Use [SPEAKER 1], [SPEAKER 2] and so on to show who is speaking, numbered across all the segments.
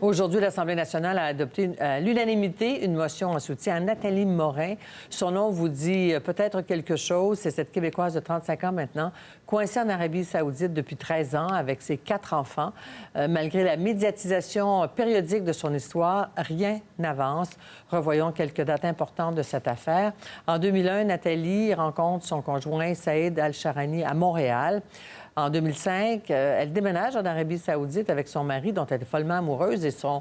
[SPEAKER 1] Aujourd'hui, l'Assemblée nationale a adopté à l'unanimité une motion en soutien à Nathalie Morin. Son nom vous dit peut-être quelque chose. C'est cette Québécoise de 35 ans maintenant, coincée en Arabie saoudite depuis 13 ans avec ses 4 enfants. Malgré la médiatisation périodique de son histoire, rien n'avance. Revoyons quelques dates importantes de cette affaire. En 2001, Nathalie rencontre son conjoint Saïd Al-Sharani à Montréal. En 2005, elle déménage en Arabie saoudite avec son mari, dont elle est follement amoureuse, et son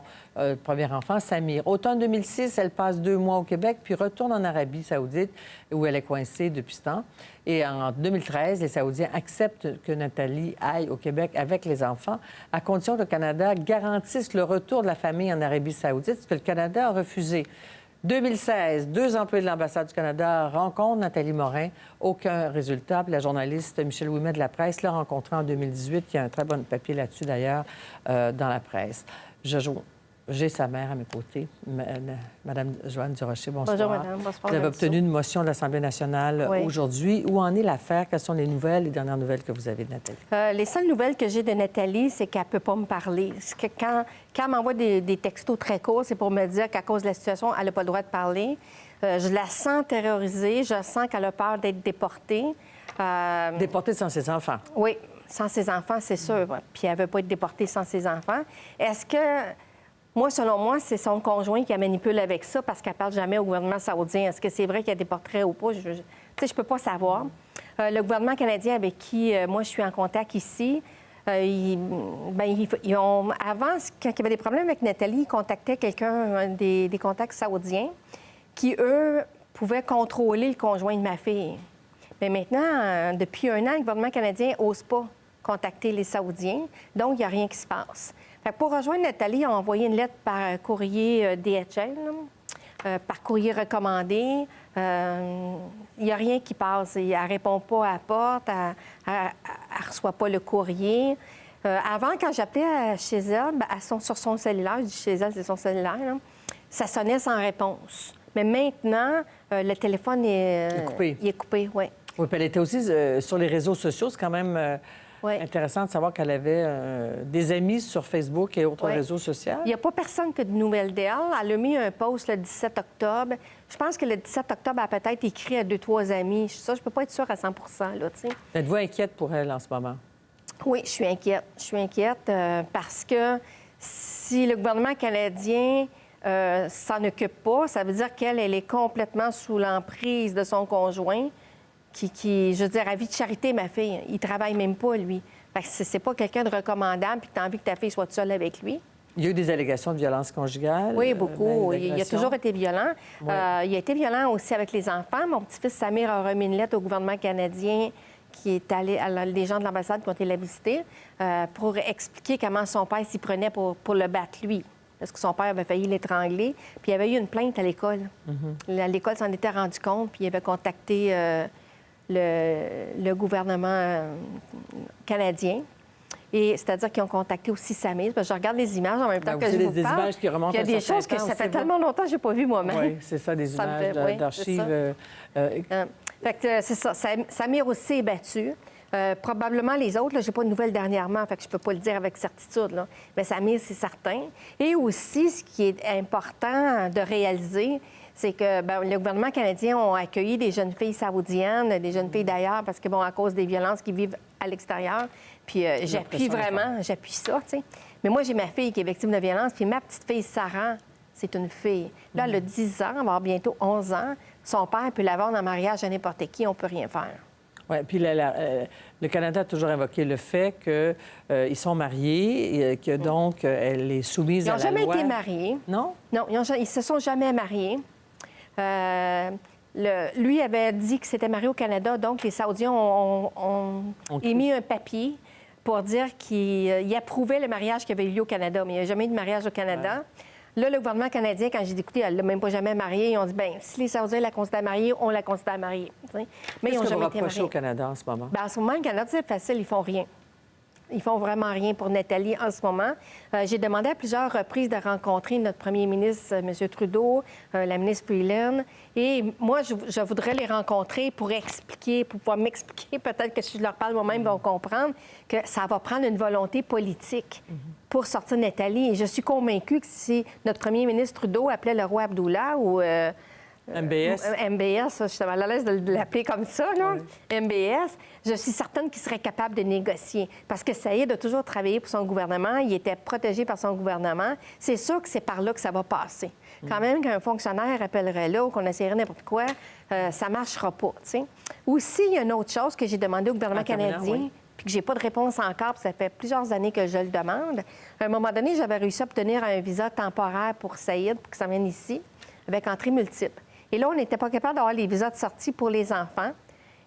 [SPEAKER 1] premier enfant, Samir. Automne 2006, elle passe 2 mois au Québec, puis retourne en Arabie saoudite, où elle est coincée depuis ce temps. Et en 2013, les Saoudiens acceptent que Nathalie aille au Québec avec les enfants, à condition que le Canada garantisse le retour de la famille en Arabie saoudite, ce que le Canada a refusé. 2016, 2 employés de l'ambassade du Canada rencontrent Nathalie Morin. Aucun résultat. Puis la journaliste Michèle Ouimet de la presse l'a rencontrée en 2018. Il y a un très bon papier là-dessus, d'ailleurs, dans la presse. J'ai sa mère à mes côtés, Mme Joanne Durocher. Bonsoir.
[SPEAKER 2] Bonjour, madame. Bonsoir.
[SPEAKER 1] Vous avez obtenu une motion de l'Assemblée nationale aujourd'hui. Où en est l'affaire? Quelles sont les dernières nouvelles que vous avez de Nathalie?
[SPEAKER 2] Les seules nouvelles que j'ai de Nathalie, c'est qu'elle ne peut pas me parler. Que quand elle m'envoie des textos très courts, c'est pour me dire qu'à cause de la situation, elle n'a pas le droit de parler. Je la sens terrorisée. Je sens qu'elle a peur d'être déportée.
[SPEAKER 1] Déportée sans ses enfants?
[SPEAKER 2] Oui, sans ses enfants, c'est sûr. Puis elle ne veut pas être déportée sans ses enfants. Est-ce que... Moi, selon moi, c'est son conjoint qui la manipule avec ça parce qu'elle ne parle jamais au gouvernement saoudien. Est-ce que c'est vrai qu'il y a des portraits ou pas? Je ne peux pas savoir. Le gouvernement canadien avec qui moi, je suis en contact ici, ils ont... Avant, quand il y avait des problèmes avec Nathalie, ils contactaient quelqu'un, des contacts saoudiens, qui, eux, pouvaient contrôler le conjoint de ma fille. Mais maintenant, depuis 1 an, le gouvernement canadien n'ose pas contacter les Saoudiens, donc il n'y a rien qui se passe. Fait que pour rejoindre Nathalie, on a envoyé une lettre par courrier DHL, par courrier recommandé. Il n'y a rien qui passe. Elle ne répond pas à la porte, elle ne reçoit pas le courrier. Avant, quand j'appelais chez elle, sur son cellulaire, je dis chez elle, c'est son cellulaire, là, ça sonnait sans réponse. Mais maintenant, le téléphone est coupé. Il est coupé, oui.
[SPEAKER 1] Oui, puis elle était aussi sur les réseaux sociaux. C'est quand même... intéressant de savoir qu'elle avait des amis sur Facebook et autres réseaux sociaux.
[SPEAKER 2] Il n'y a pas personne qui a de nouvelles d'elle. Elle a mis un post le 17 octobre. Je pense que le 17 octobre, elle a peut-être écrit à 2-3 amis. Ça, je ne peux pas être sûre à 100 là, tu sais.
[SPEAKER 1] Êtes-vous inquiète pour elle en ce moment?
[SPEAKER 2] Oui, je suis inquiète. Je suis inquiète parce que si le gouvernement canadien s'en occupe pas, ça veut dire qu'elle est complètement sous l'emprise de son conjoint. Qui, je veux dire, à vie de charité, ma fille, il travaille même pas, lui. Fait que c'est pas quelqu'un de recommandable puis que tu as envie que ta fille soit seule avec lui.
[SPEAKER 1] Il y a eu des allégations de violence conjugale?
[SPEAKER 2] Oui, beaucoup. Il a toujours été violent.
[SPEAKER 1] Oui.
[SPEAKER 2] Il a été violent aussi avec les enfants. Mon petit-fils Samir a remis une lettre au gouvernement canadien qui est allé à des gens de l'ambassade qui ont été la visiter pour expliquer comment son père s'y prenait pour le battre, lui. Parce que son père avait failli l'étrangler. Puis il y avait eu une plainte à l'école. L'école s'en était rendu compte, puis il avait contacté... le gouvernement canadien. Et c'est-à-dire qu'ils ont contacté aussi Samir. Parce que je regarde les images en même temps que je vous parle.
[SPEAKER 1] Des images qui remontent à
[SPEAKER 2] il y a des choses que ça fait tellement longtemps que je n'ai pas vues moi-même.
[SPEAKER 1] Oui, c'est ça, des images d'archives.
[SPEAKER 2] Fait que c'est ça. Samir aussi est battu. Probablement les autres, je n'ai pas de nouvelles dernièrement, fait que je ne peux pas le dire avec certitude. Là. Mais Samir, c'est certain. Et aussi, ce qui est important de réaliser, c'est que le gouvernement canadien a accueilli des jeunes filles saoudiennes, des jeunes filles d'ailleurs, parce que, à cause des violences qu'ils vivent à l'extérieur. Puis j'appuie ça, tu sais. Mais moi, j'ai ma fille qui est victime de violence, puis ma petite fille, Sarah, c'est une fille. Là, elle a 10 ans, elle va avoir bientôt 11 ans. Son père peut l'avoir en mariage à n'importe qui, on ne peut rien faire.
[SPEAKER 1] Oui, puis le Canada a toujours invoqué le fait qu'ils sont mariés et que donc elle est soumise à la loi.
[SPEAKER 2] Ils n'ont jamais été mariés.
[SPEAKER 1] Non?
[SPEAKER 2] Non, ils ne se sont jamais mariés. Lui avait dit que c'était marié au Canada, donc les Saoudiens ont émis un papier pour dire qu'il approuvait le mariage qui avait eu lieu au Canada, mais il n'y a jamais eu de mariage au Canada. Ouais. Là, le gouvernement canadien, quand j'ai dit, écoutez, elle ne l'a même pas jamais mariée, ils ont dit, bien, si les Saoudiens la considèrent mariée, on la considère mariée. Mais ils n'ont jamais été mariés.
[SPEAKER 1] Qu'est-ce que vous reprochez au Canada en ce moment?
[SPEAKER 2] Bien, en ce moment, le Canada, c'est facile, ils font rien. Ils font vraiment rien pour Nathalie en ce moment. J'ai demandé à plusieurs reprises de rencontrer notre premier ministre, M. Trudeau, la ministre Freeland. Et moi, je voudrais les rencontrer pour expliquer, pour pouvoir m'expliquer, peut-être que si je leur parle moi-même, ils vont comprendre que ça va prendre une volonté politique pour sortir Nathalie. Et je suis convaincue que si notre premier ministre Trudeau appelait le roi Abdullah ou...
[SPEAKER 1] MBS.
[SPEAKER 2] MBS, je suis mal à l'aise de l'appeler comme ça, là. Oui. MBS, je suis certaine qu'il serait capable de négocier. Parce que Saïd a toujours travaillé pour son gouvernement, il était protégé par son gouvernement. C'est sûr que c'est par là que ça va passer. Quand même qu'un fonctionnaire appellerait là ou qu'on essaierait n'importe quoi, ça ne marchera pas, tu sais. Aussi, il y a une autre chose que j'ai demandé au gouvernement canadien, puis que j'ai pas de réponse encore, puis ça fait plusieurs années que je le demande. À un moment donné, j'avais réussi à obtenir un visa temporaire pour Saïd, pour qu'il s'en vienne ici, avec entrée multiple. Et là, on n'était pas capable d'avoir les visas de sortie pour les enfants.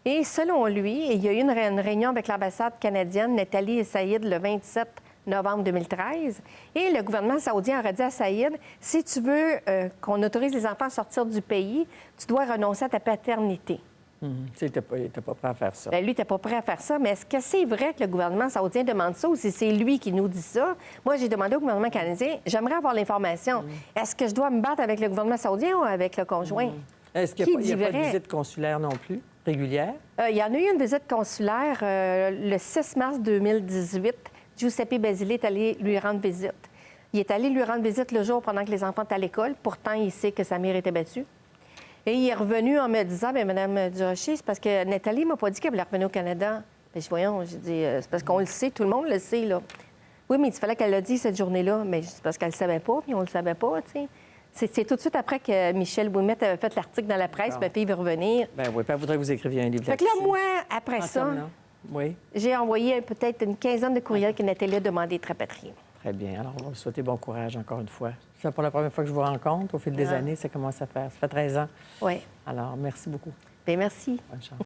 [SPEAKER 2] Et selon lui, il y a eu une réunion avec l'ambassade canadienne, Nathalie et Saïd, le 27 novembre 2013. Et le gouvernement saoudien aurait dit à Saïd, si tu veux qu'on autorise les enfants à sortir du pays, tu dois renoncer à ta paternité.
[SPEAKER 1] Il n'était pas prêt à faire ça.
[SPEAKER 2] Bien, lui, il n'était pas prêt à faire ça. Mais est-ce que c'est vrai que le gouvernement saoudien demande ça ou si c'est lui qui nous dit ça? Moi, j'ai demandé au gouvernement canadien, j'aimerais avoir l'information. Est-ce que je dois me battre avec le gouvernement saoudien ou avec le conjoint?
[SPEAKER 1] Est-ce qu'il n'y a pas de visite consulaire non plus, régulière?
[SPEAKER 2] Il y en a eu une visite consulaire le 6 mars 2018. Giuseppe Basile est allé lui rendre visite. Il est allé lui rendre visite le jour pendant que les enfants étaient à l'école. Pourtant, il sait que sa mère était battue. Et il est revenu en me disant, bien, Mme Durocher, c'est parce que Nathalie ne m'a pas dit qu'elle voulait revenir au Canada. Bien, voyons, j'ai dit, c'est parce qu'on le sait, tout le monde le sait, là. Oui, mais il fallait qu'elle l'a dit cette journée-là. Mais c'est parce qu'elle ne le savait pas, puis on ne le savait pas, tu sais. C'est tout de suite après que Michel Ouimet avait fait l'article dans la presse, ma fille veut revenir.
[SPEAKER 1] Bien oui, puis elle voudrait que vous écriviez un livre.
[SPEAKER 2] Fait que là, moi, après ça, j'ai envoyé peut-être une quinzaine de courriels que Nathalie a demandé de rapatrier.
[SPEAKER 1] Très bien. Alors, on va vous souhaiter bon courage encore une fois. C'est pour la première fois que je vous rencontre. Au fil des années, ça commence à faire. Ça fait 13 ans.
[SPEAKER 2] Oui.
[SPEAKER 1] Alors, merci beaucoup.
[SPEAKER 2] Bien, merci.
[SPEAKER 1] Bonne chance.